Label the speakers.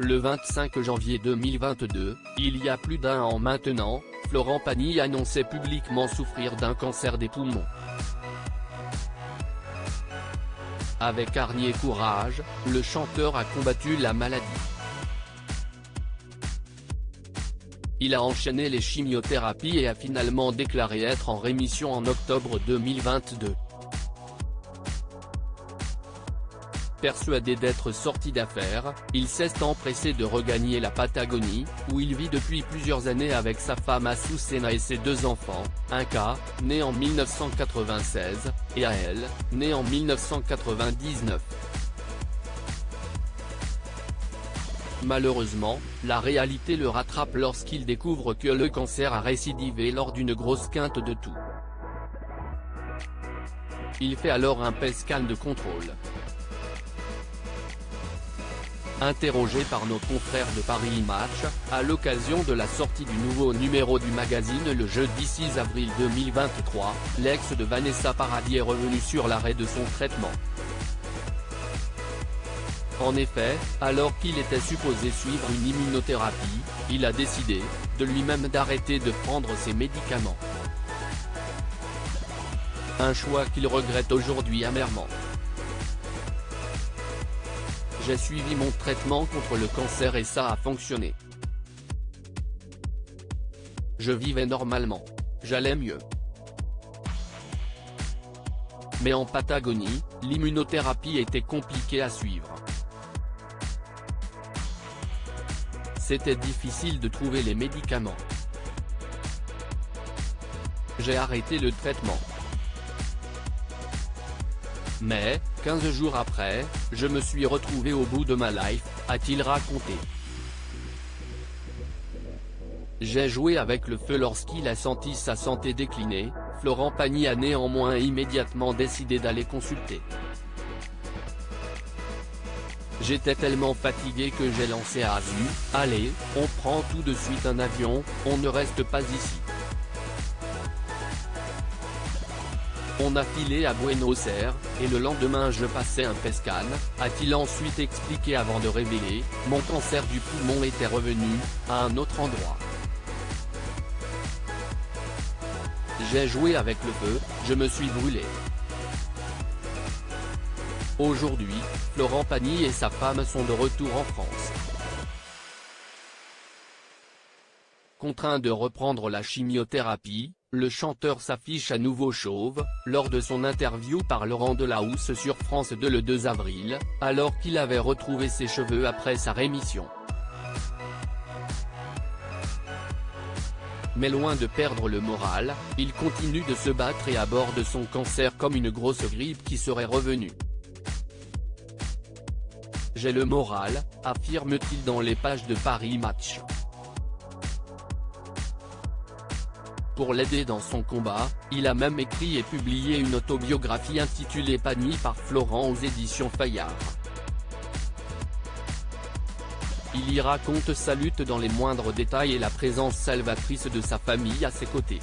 Speaker 1: Le 25 janvier 2022, il y a plus d'un an maintenant, Florent Pagny annonçait publiquement souffrir d'un cancer des poumons. Avec hargne et courage, le chanteur a combattu la maladie. Il a enchaîné les chimiothérapies et a finalement déclaré être en rémission en octobre 2022. Persuadé d'être sorti d'affaires, il s'est empressé de regagner la Patagonie, où il vit depuis plusieurs années avec sa femme Azucena et ses deux enfants, Inca, né en 1996, et Ael, né en 1999. Malheureusement, la réalité le rattrape lorsqu'il découvre que le cancer a récidivé lors d'une grosse quinte de toux. Il fait alors un PET scan de contrôle. Interrogé par nos confrères de Paris Match, à l'occasion de la sortie du nouveau numéro du magazine le jeudi 6 avril 2023, l'ex de Vanessa Paradis est revenu sur l'arrêt de son traitement. En effet, alors qu'il était supposé suivre une immunothérapie, il a décidé, de lui-même d'arrêter de prendre ses médicaments. Un choix qu'il regrette aujourd'hui amèrement. J'ai suivi mon traitement contre le cancer et ça a fonctionné. Je vivais normalement. J'allais mieux. Mais en Patagonie, l'immunothérapie était compliquée à suivre. C'était difficile de trouver les médicaments. J'ai arrêté le traitement. Mais, 15 jours après, je me suis retrouvé au bout de ma life, a-t-il raconté. J'ai joué avec le feu lorsqu'il a senti sa santé décliner. Florent Pagny a néanmoins immédiatement décidé d'aller consulter. J'étais tellement fatigué que j'ai lancé à Azu, allez, on prend tout de suite un avion, on ne reste pas ici. On a filé à Buenos Aires, et le lendemain je passais un PET scan, a-t-il ensuite expliqué avant de révéler, mon cancer du poumon était revenu, à un autre endroit. J'ai joué avec le feu, je me suis brûlé. Aujourd'hui, Florent Pagny et sa femme sont de retour en France. Contraint de reprendre la chimiothérapie, le chanteur s'affiche à nouveau chauve, lors de son interview par Laurent Delahousse sur France 2 le 2 avril, alors qu'il avait retrouvé ses cheveux après sa rémission. Mais loin de perdre le moral, il continue de se battre et aborde son cancer comme une grosse grippe qui serait revenue. J'ai le moral, affirme-t-il dans les pages de Paris Match. Pour l'aider dans son combat, il a même écrit et publié une autobiographie intitulée Pagny par Florent aux éditions Fayard. Il y raconte sa lutte dans les moindres détails et la présence salvatrice de sa famille à ses côtés.